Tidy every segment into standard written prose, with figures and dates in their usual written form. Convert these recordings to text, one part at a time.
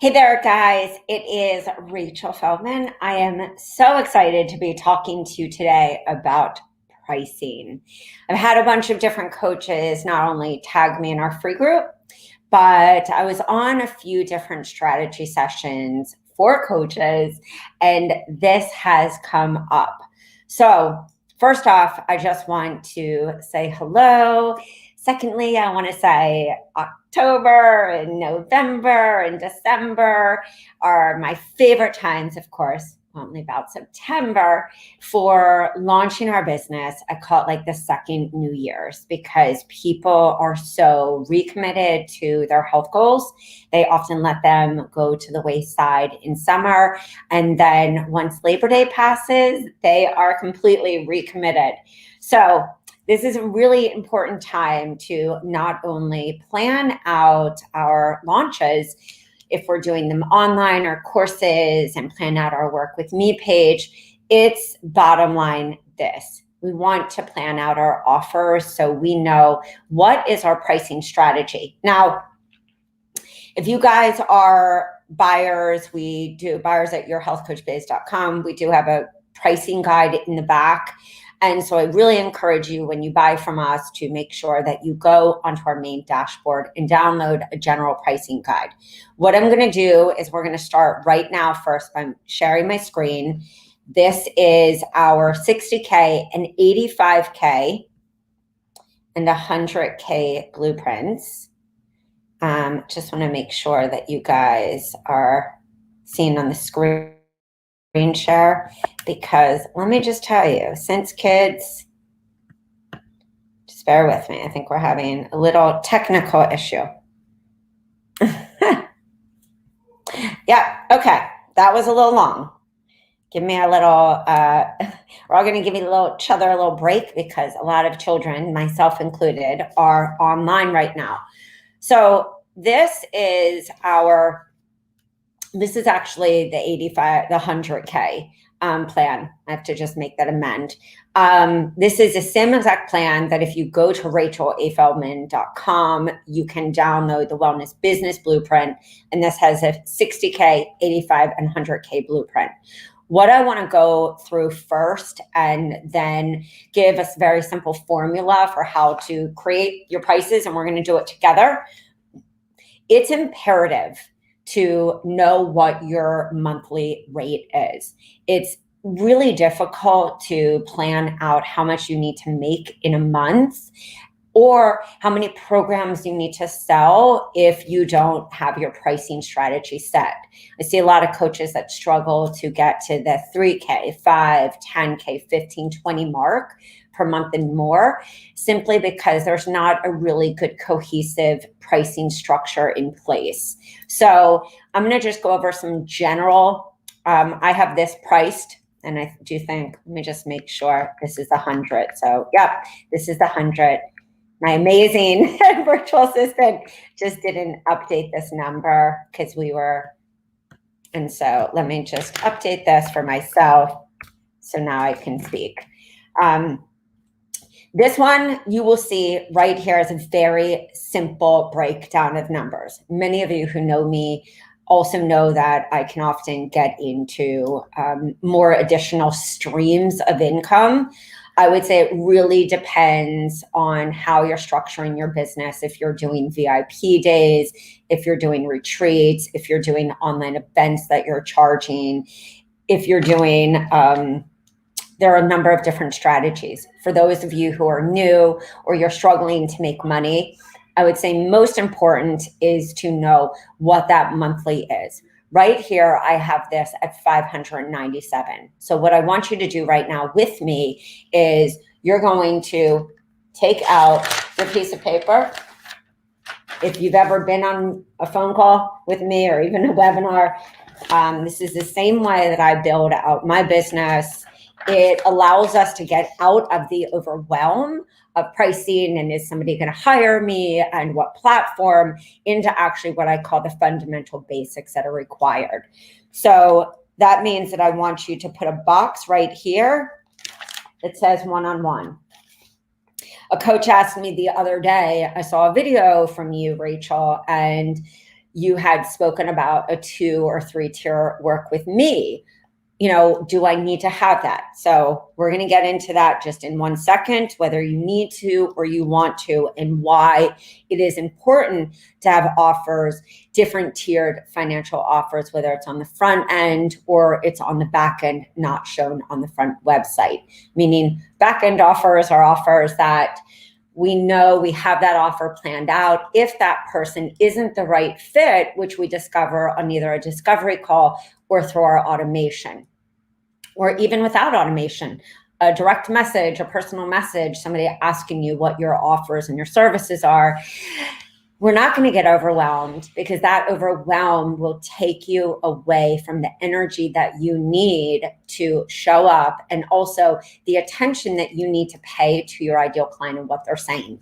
Hey there, guys. It is Rachel Feldman. I am so excited to be talking to you today about pricing. I've had a bunch of different coaches not only tag me in our free group, but I was on a few different strategy sessions for coaches, and this has come up. So, first off, I just want to say hello. Secondly, I want to say October and November and December are my favorite times, of course, only about September, for launching our business. I call it like the second New Year's because people are so recommitted to their health goals. They often let them go to the wayside in summer. And then once Labor Day passes, they are completely recommitted. So this is a really important time to not only plan out our launches, if we're doing them online or courses, and plan out our work with me page. It's bottom line this. We want to plan out our offers so we know what is our pricing strategy. Now, if you guys are buyers, we do buyers at yourhealthcoachbiz.com. We do have a pricing guide in the back. And so I really encourage you when you buy from us to make sure that you go onto our main dashboard and download a general pricing guide. What I'm going to do is we're going to start right now first by sharing my screen. This is our 60K and 85K and 100K blueprints. Just want to make sure that you guys are seeing on the screen share, because let me just tell you, since kids, just bear with me. I think we're having a little technical issue. Yeah, okay. That was a little long. Give me a little, we're all going to give each other a little break because a lot of children, myself included, are online right now. So this is actually the 85, the 100K plan. I have to just make that amend. This is the same exact plan that if you go to rachelafeldman.com, you can download the Wellness Business Blueprint. And this has a 60K, 85, and 100K blueprint. What I want to go through first and then give us a very simple formula for how to create your prices, and we're going to do it together. It's imperative to know what your monthly rate is. It's really difficult to plan out how much you need to make in a month or how many programs you need to sell if you don't have your pricing strategy set. I see a lot of coaches that struggle to get to the 3K, 5, 10K, 15, 20 mark per month and more, simply because there's not a really good cohesive pricing structure in place. So I'm going to just go over some general, I have this priced, and I do think, let me just make sure this is the 100. So yep, this is the 100. My amazing virtual assistant just didn't update this number because and so let me just update this for myself so now I can speak. This one you will see right here is a very simple breakdown of numbers. Many of you who know me also know that I can often get into more additional streams of income. I would say it really depends on how you're structuring your business. If you're doing VIP days, if you're doing retreats, if you're doing online events that you're charging, if you're doing, there are a number of different strategies. For those of you who are new or you're struggling to make money, I would say most important is to know what that monthly is. Right here, I have this at 597. So what I want you to do right now with me is you're going to take out your piece of paper. If you've ever been on a phone call with me or even a webinar, this is the same way that I build out my business. It allows us to get out of the overwhelm of pricing and is somebody going to hire me and what platform into actually what I call the fundamental basics that are required. So that means that I want you to put a box right here that says one-on-one. A coach asked me the other day, I saw a video from you, Rachel, and you had spoken about a 2 or 3 tier work with me. Do I need to have that? So we're going to get into that just in 1 second, whether you need to or you want to, and why it is important to have offers, different tiered financial offers, whether it's on the front end or it's on the back end, not shown on the front website. Meaning back end offers are offers that we know we have that offer planned out. If that person isn't the right fit, which we discover on either a discovery call or through our automation, or even without automation, a direct message, a personal message, somebody asking you what your offers and your services are, we're not going to get overwhelmed, because that overwhelm will take you away from the energy that you need to show up, and also the attention that you need to pay to your ideal client and what they're saying.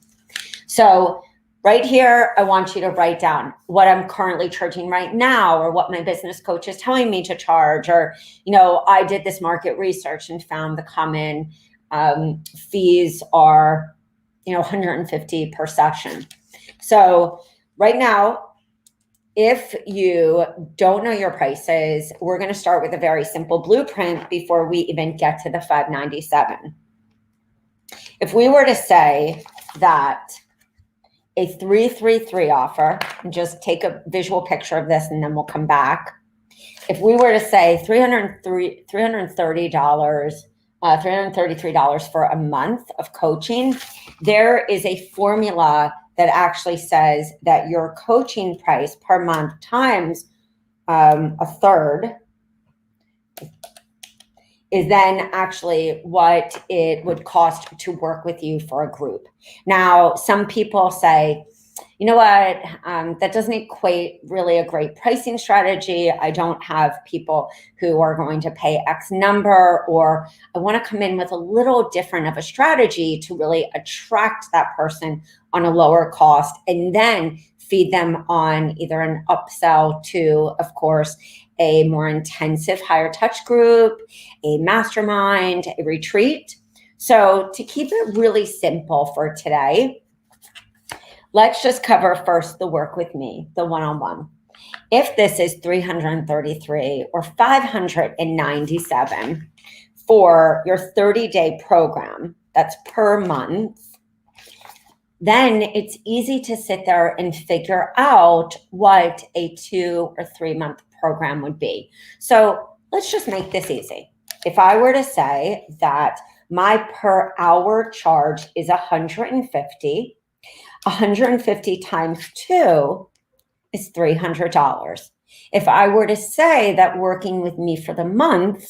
So right here, I want you to write down what I'm currently charging right now, or what my business coach is telling me to charge, or, I did this market research and found the common fees are, $150 per session. So right now, if you don't know your prices, we're going to start with a very simple blueprint before we even get to the $597. If we were to say that a 333 offer, and just take a visual picture of this and then we'll come back. If we were to say $333 for a month of coaching, there is a formula that actually says that your coaching price per month times a third is then actually what it would cost to work with you for a group. Now, some people say, you know what, that doesn't equate really a great pricing strategy. I don't have people who are going to pay X number, or I want to come in with a little different of a strategy to really attract that person on a lower cost, and then feed them on either an upsell to, of course, a more intensive higher touch group, a mastermind, a retreat. So to keep it really simple for today, let's just cover first the work with me, the one-on-one. If this is $333 or $597 for your 30-day program, that's per month, then it's easy to sit there and figure out what a 2 or 3 month program would be. So let's just make this easy. If I were to say that my per hour charge is $150, 150 times 2 is $300. If I were to say that working with me for the month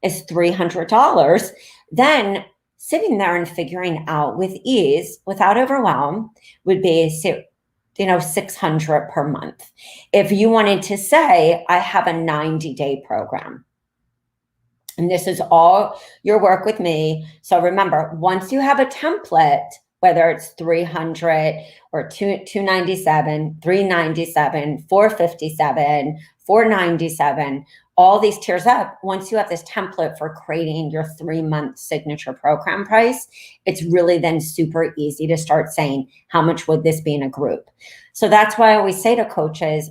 is $300, then sitting there and figuring out with ease, without overwhelm, would be $600 per month. If you wanted to say, I have a 90-day program, and this is all your work with me. So remember, once you have a template, whether it's 300 or 297, 397, 457, 497, all these tiers up, once you have this template for creating your 3-month signature program price, it's really then super easy to start saying, how much would this be in a group? So that's why I always say to coaches,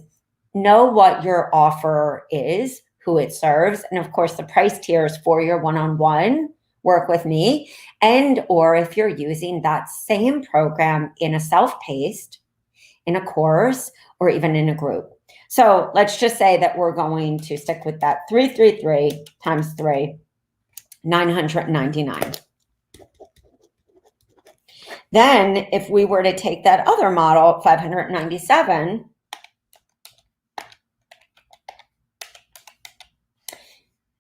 know what your offer is, who it serves, and of course the price tiers for your one-on-one work with me, and or if you're using that same program in a self-paced, in a course, or even in a group. So let's just say that we're going to stick with that 333 times 3, 999. Then if we were to take that other model, 597,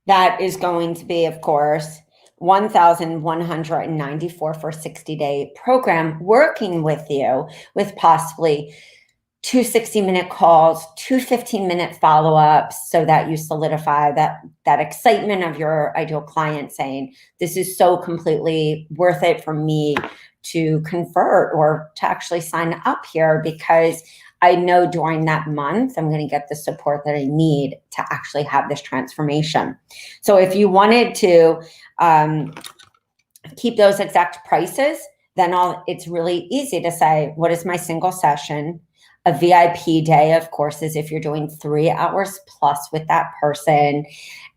that is going to be, of course, 1,194 for a 60-day program, working with you with possibly 2 60-minute calls, 2 15-minute follow-ups, so that you solidify that excitement of your ideal client saying, this is so completely worth it for me to convert or to actually sign up here, because I know during that month, I'm going to get the support that I need to actually have this transformation. So if you wanted to keep those exact prices, then it's really easy to say, what is my single session? A VIP day, of course, is if you're doing 3 hours plus with that person,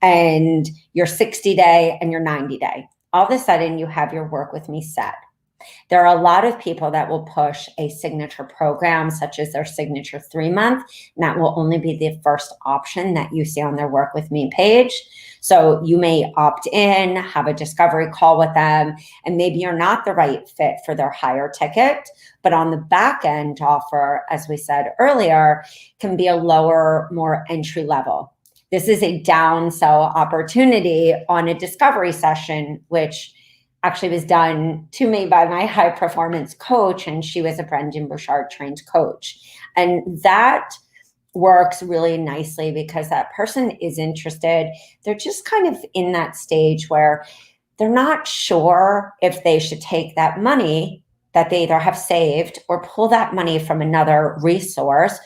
and your 60 day and your 90 day. All of a sudden, you have your work with me set. There are a lot of people that will push a signature program, such as their signature 3-month, and that will only be the first option that you see on their Work With Me page. So you may opt in, have a discovery call with them, and maybe you're not the right fit for their higher ticket, but on the back end offer, as we said earlier, can be a lower, more entry level. This is a downsell opportunity on a discovery session, which actually was done to me by my high performance coach, and she was a Brendon Burchard trained coach. And that works really nicely because that person is interested. They're just kind of in that stage where they're not sure if they should take that money that they either have saved or pull that money from another resource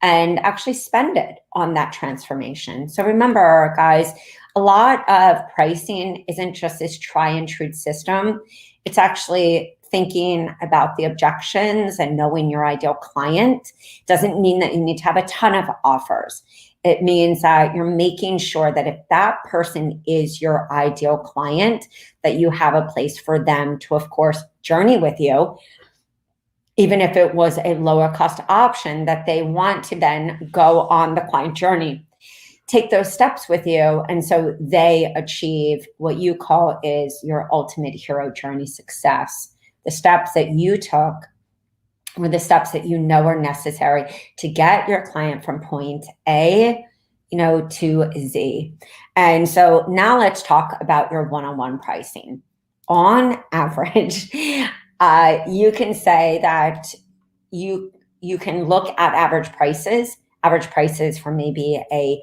and actually spend it on that transformation. So remember, guys, a lot of pricing isn't just this try and true system. It's actually thinking about the objections and knowing your ideal client. Doesn't mean that you need to have a ton of offers. It means that you're making sure that if that person is your ideal client, that you have a place for them to, of course, journey with you, even if it was a lower cost option, that they want to then go on the client journey, take those steps with you. And so they achieve what you call is your ultimate hero journey success. The steps that you took were the steps that you know are necessary to get your client from point A, to Z. And so now let's talk about your one-on-one pricing. On average, you can say that you can look at average prices. Average prices for maybe a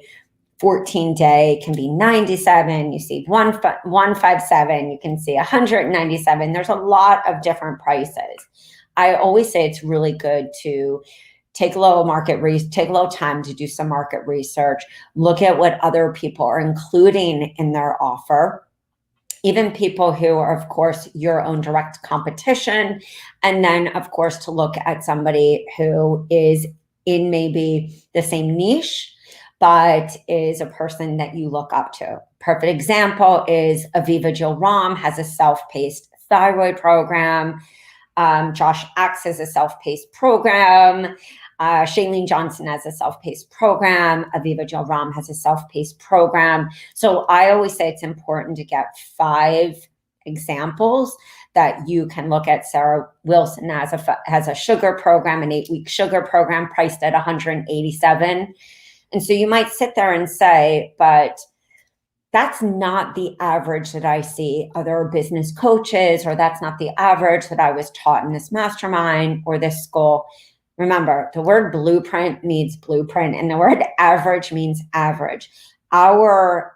14-day can be 97. You see 157. You can see 197. There's a lot of different prices. I always say it's really good to take a little time to do some market research. Look at what other people are including in their offer. Even people who are, of course, your own direct competition. And then, of course, to look at somebody who is in maybe the same niche, but is a person that you look up to. Perfect example is Aviva Jill Ram has a self-paced thyroid program. Josh Axe has a self-paced program. Shailene Johnson has a self-paced program. Aviva Jill Ram has a self-paced program. So I always say it's important to get 5 examples that you can look at. Sarah Wilson has a sugar program, an 8-week sugar program priced at $187. And so you might sit there and say, but that's not the average that I see other business coaches, or that's not the average that I was taught in this mastermind or this school. Remember, the word blueprint means blueprint, and the word average means average. Our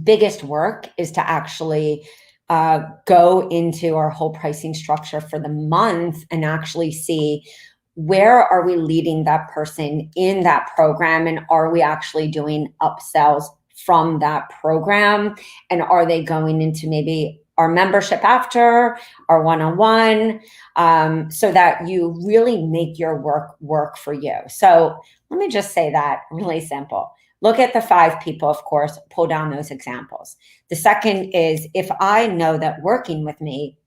biggest work is to actually go into our whole pricing structure for the month and actually see where are we leading that person in that program, and are we actually doing upsells from that program, and are they going into maybe our membership after, our one-on-one, so that you really make your work for you. So let me just say that really simple. Look at the 5 people, of course, pull down those examples. The second is, if I know that working with me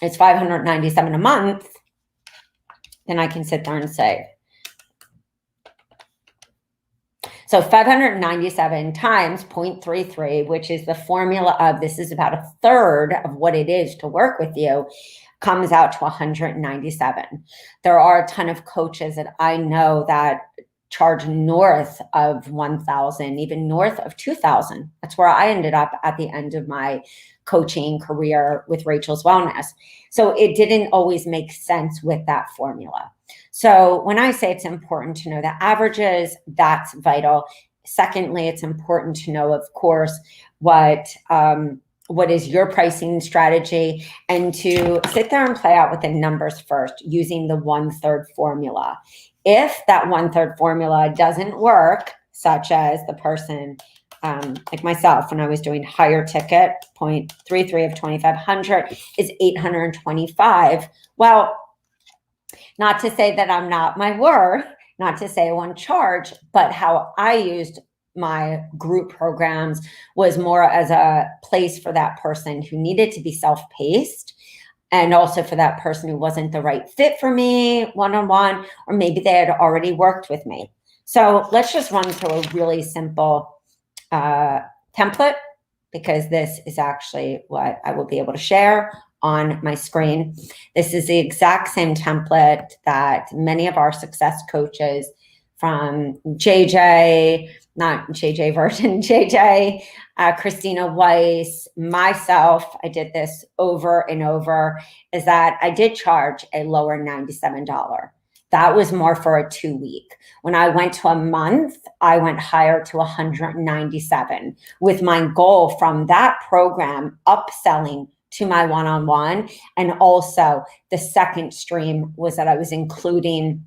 is $597 a month, then I can sit there and say, so 597 times 0.33, which is the formula of, this is about 1/3 of what it is to work with you, comes out to 197. There are a ton of coaches that I know that charge north of 1,000, even north of 2,000. That's where I ended up at the end of my coaching career with Rachel's Wellness. So it didn't always make sense with that formula. So when I say it's important to know the averages, that's vital. Secondly, it's important to know, of course, what is your pricing strategy, and to sit there and play out with the numbers first using the 1/3 formula. If that 1/3 formula doesn't work, such as the person like myself, when I was doing higher ticket, 0.33 of 2,500 is 825. Well, Not to say that I'm not my worth, not to say I won't charge, but how I used my group programs was more as a place for that person who needed to be self-paced, and also for that person who wasn't the right fit for me one-on-one, or maybe they had already worked with me. So let's just run through a really simple template, because this is actually what I will be able to share on my screen. This is the exact same template that many of our success coaches, from JJ, not JJ version, JJ, Christina Weiss, myself, I did this over and over, is that I did charge a lower $97. That was more for a 2-week. When I went to a month, I went higher to 197, with my goal from that program upselling to my one-on-one. And also the second stream was that I was including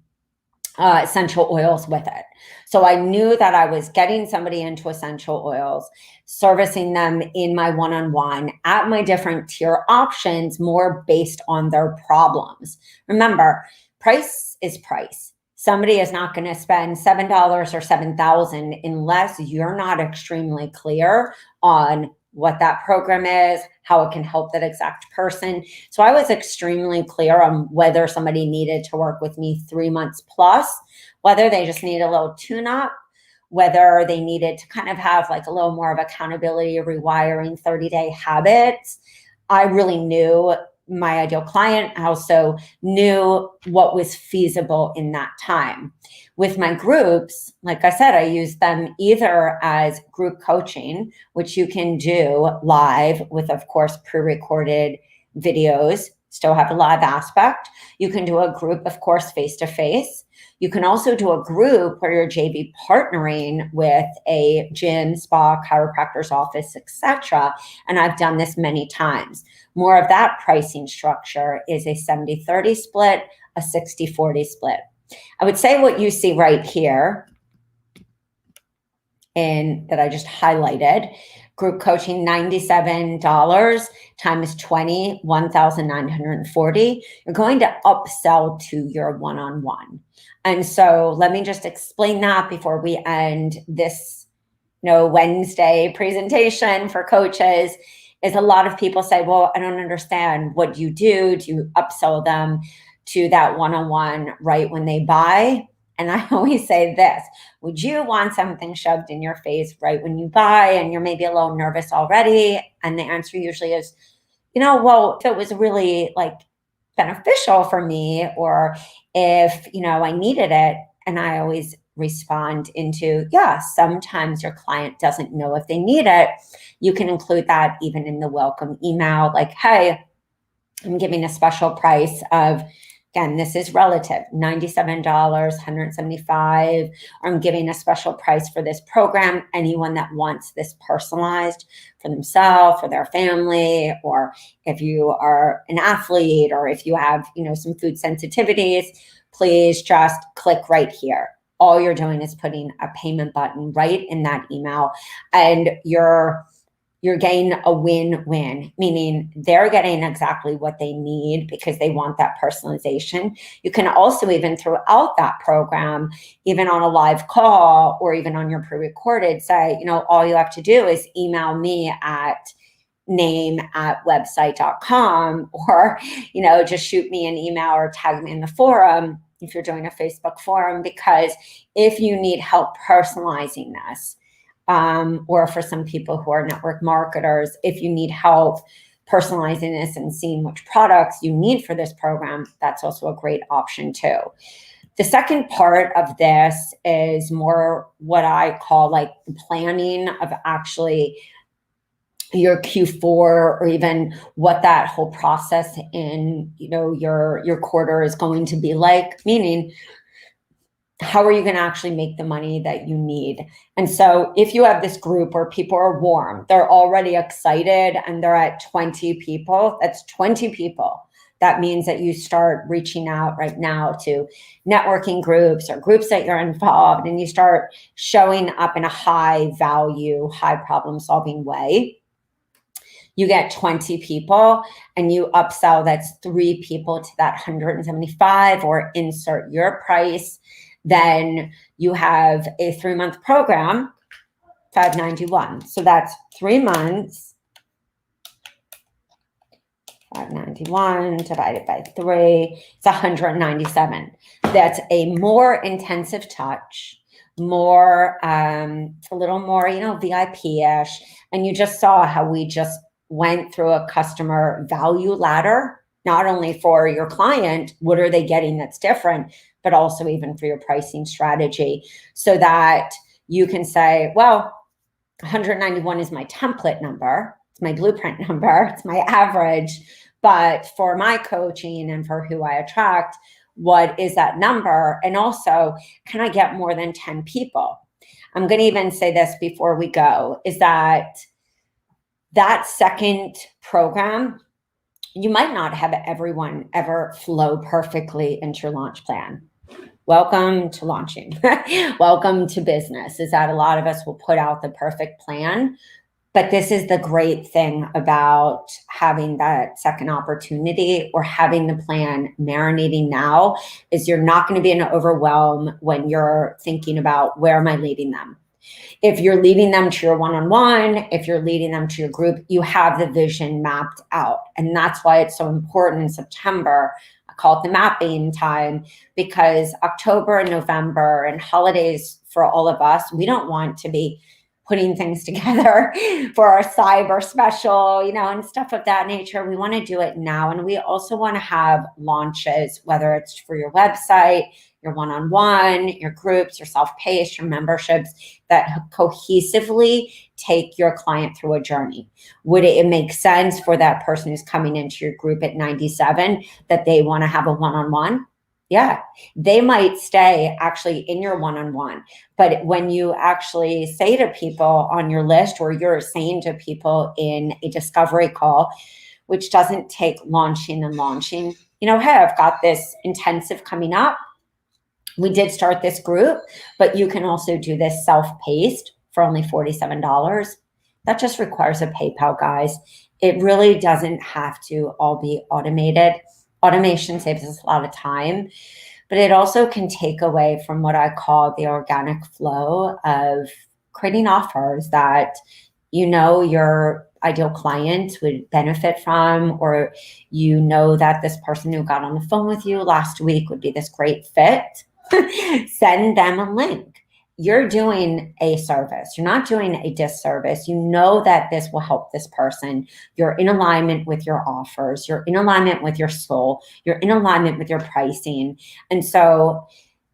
essential oils with it. So I knew that I was getting somebody into essential oils, servicing them in my one-on-one at my different tier options, more based on their problems. Remember, price is price. Somebody is not going to spend $7 or $7,000 unless you're not extremely clear on what that program is, how it can help that exact person. So I was extremely clear on whether somebody needed to work with me 3 months plus, whether they just need a little tune-up, whether they needed to kind of have like a little more of accountability, rewiring 30-day habits. I really knew my ideal client. I also knew what was feasible in that time. With my groups, like I said, I use them either as group coaching, which you can do live with, of course, pre-recorded videos, still have a live aspect. You can do a group, of course, face-to-face. You can also do a group where you're JV partnering with a gym, spa, chiropractor's office, etc. And I've done this many times. More of that pricing structure is a 70-30 split, a 60-40 split. I would say what you see right here, and that I just highlighted, group coaching, $97 times 20, 1,940. You're going to upsell to your one-on-one. And so let me just explain that before we end this Wednesday presentation for coaches. Is a lot of people say, well, I don't understand. What do? Do you upsell them to that one-on-one right when they buy? And I always say this: would you want something shoved in your face right when you buy and you're maybe a little nervous already? And the answer usually is, well, if it was really like beneficial for me, or if, I needed it. And I always respond into, yeah, sometimes your client doesn't know if they need it. You can include that even in the welcome email, like, hey, I'm giving a special price of, again, this is relative, $97, $175, or I'm giving a special price for this program. Anyone that wants this personalized for themselves, for their family, or if you are an athlete, or if you have, some food sensitivities, please just click right here. All you're doing is putting a payment button right in that email, and you're getting a win-win, meaning they're getting exactly what they need because they want that personalization. You can also, even throughout that program, even on a live call or even on your pre-recorded, say, all you have to do is email me at name@website.com, or, just shoot me an email or tag me in the forum if you're doing a Facebook forum, because if you need help personalizing this, or for some people who are network marketers, if you need help personalizing this and seeing which products you need for this program, that's also a great option too. The second part of this is more what I call like the planning of actually your Q4, or even what that whole process in, your quarter is going to be like, meaning how are you going to actually make the money that you need? And so if you have this group where people are warm, they're already excited, and they're at 20 people, that's 20 people. That means that you start reaching out right now to networking groups or groups that you're involved, and you start showing up in a high value, high problem solving way. you get 20 people and you upsell, that's 3 people to that 175 or insert your price, then you have a 3-month program, 591. So that's 3 months, 591 divided by 3, it's 197. That's a more intensive touch, more, a little more, VIP-ish. And you just saw how we just went through a customer value ladder, not only for your client, what are they getting that's different, but also even for your pricing strategy, so that you can say, well, 191 is my template number, it's my blueprint number, it's my average. But for my coaching and for who I attract, what is that number? And also, can I get more than 10 people? I'm going to even say this before we go, is that second program, you might not have everyone ever flow perfectly into your launch plan. Welcome to launching. Welcome to business, is that a lot of us will put out the perfect plan. But this is the great thing about having that second opportunity or having the plan marinating now, is you're not going to be in an overwhelm when you're thinking about, where am I leading them? If you're leading them to your one-on-one, if you're leading them to your group, you have the vision mapped out. And that's why it's so important in September. I call it the mapping time, because October and November and holidays for all of us, we don't want to be putting things together for our cyber special, and stuff of that nature. We want to do it now. And we also want to have launches, whether it's for your website, your one-on-one, your groups, your self-paced, your memberships, that cohesively take your client through a journey. Would it make sense for that person who's coming into your group at 97 that they want to have a one-on-one? Yeah, they might stay actually in your one-on-one. But when you actually say to people on your list, or you're saying to people in a discovery call, which doesn't take launching, hey, I've got this intensive coming up. We did start this group, but you can also do this self-paced for only $47. That just requires a PayPal, guys. It really doesn't have to all be automated. Automation saves us a lot of time, but it also can take away from what I call the organic flow of creating offers that your ideal client would benefit from, or that this person who got on the phone with you last week would be this great fit. Send them a link. You're doing a service. You're not doing a disservice. You know that this will help this person. You're in alignment with your offers. You're in alignment with your soul. You're in alignment with your pricing. And so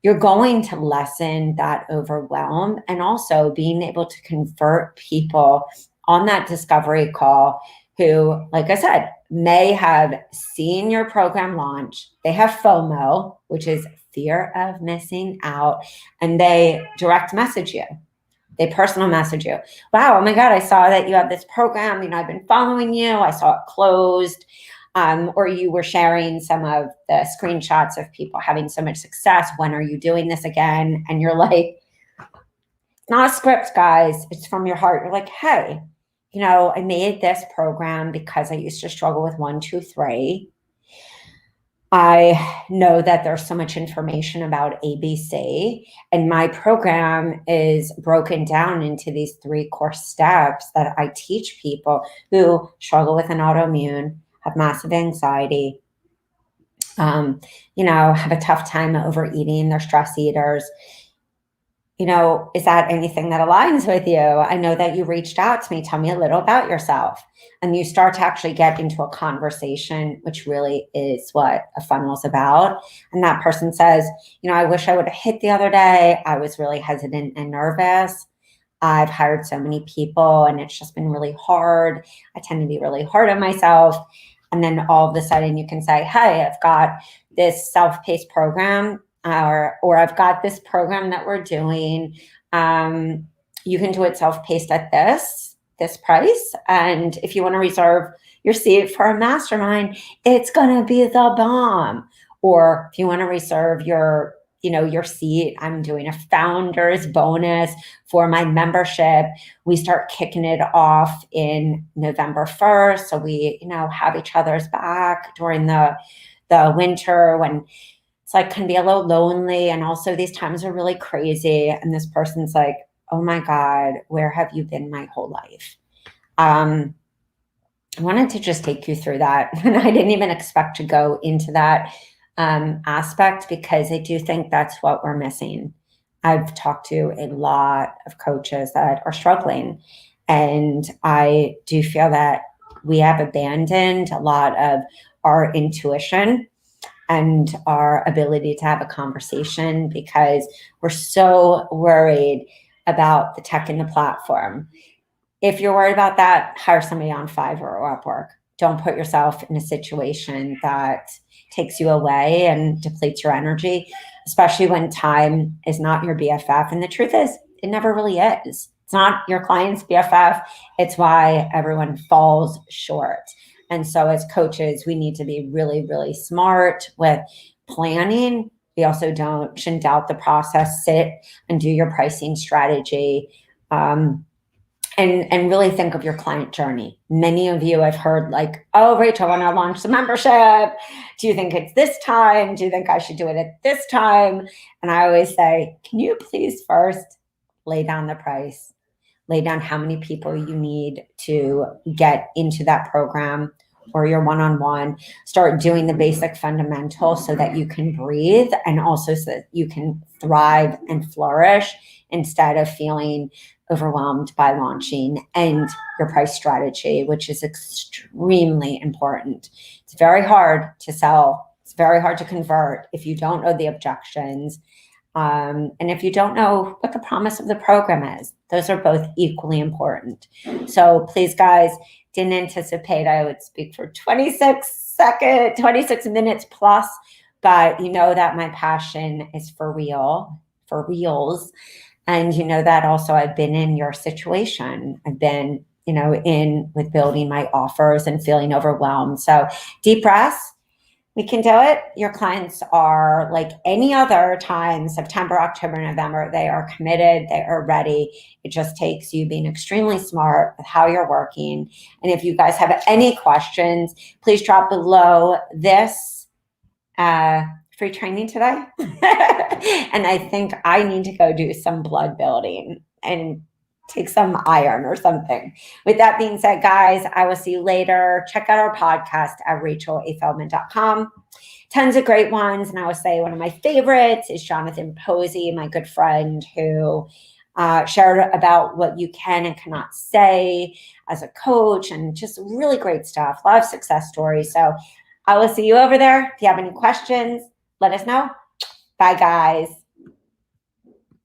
you're going to lessen that overwhelm, and also being able to convert people on that discovery call who, like I said, may have seen your program launch. They have FOMO, which is fear of missing out, and they direct message you. They personal message you. Wow, oh my God, I saw that you have this program. I've been following you. I saw it closed. Or you were sharing some of the screenshots of people having so much success. When are you doing this again? And you're like, it's not a script, guys. It's from your heart. You're like, hey, I made this program because I used to struggle with 1, 2, 3. I know that there's so much information about ABC, and my program is broken down into these 3 core steps that I teach people who struggle with an autoimmune, have massive anxiety, have a tough time overeating, they're stress eaters. Is that anything that aligns with you? I know that you reached out to me. Tell me a little about yourself. And you start to actually get into a conversation, which really is what a funnel is about. And that person says, I wish I would have hit the other day. I was really hesitant and nervous. I've hired so many people and it's just been really hard. I tend to be really hard on myself. And then all of a sudden you can say, hey, I've got this self-paced program, or I've got this program that we're doing. You can do it self-paced at this price. And if you want to reserve your seat for a mastermind, it's going to be the bomb. Or if you want to reserve your, your seat. I'm doing a founder's bonus for my membership. We start kicking it off in November 1st. So we, have each other's back during the winter when it's like can be a little lonely. And also these times are really crazy. And this person's like, oh my God, where have you been my whole life? I wanted to just take you through that. And I didn't even expect to go into that aspect because I do think that's what we're missing. I've talked to a lot of coaches that are struggling, and I do feel that we have abandoned a lot of our intuition and our ability to have a conversation because we're so worried about the tech and the platform. If you're worried about that, hire somebody on Fiverr or Upwork. Don't put yourself in a situation that takes you away and depletes your energy, especially when time is not your BFF. And the truth is, it never really is. It's not your client's BFF. It's why everyone falls short. And so as coaches, we need to be really, really smart with planning. We also shouldn't doubt the process. Sit and do your pricing strategy. And really think of your client journey. Many of you I've heard like, oh, Rachel, I want to launch the membership. Do you think it's this time? Do you think I should do it at this time? And I always say, can you please first lay down the price, lay down how many people you need to get into that program or your one-on-one, start doing the basic fundamentals so that you can breathe and also so that you can thrive and flourish instead of feeling overwhelmed by launching, and your price strategy, which is extremely important. It's very hard to sell. It's very hard to convert if you don't know the objections. And if you don't know what the promise of the program is. Those are both equally important. So please, guys, didn't anticipate I would speak for 26 minutes plus, but you know that my passion is for reals. And you know that also I've been in your situation. I've been, in with building my offers and feeling overwhelmed. So deep breaths, we can do it. Your clients are like any other time, September, October, November, they are committed, they are ready. It just takes you being extremely smart with how you're working. And if you guys have any questions, please drop below this free training today. And I think I need to go do some blood building and take some iron or something. With that being said, guys, I will see you later. Check out our podcast at rachelafeldman.com. Tons of great ones. And I will say one of my favorites is Jonathan Posey, my good friend, who shared about what you can and cannot say as a coach and just really great stuff. A lot of success stories. So I will see you over there. If you have any questions, let us know. Bye, guys.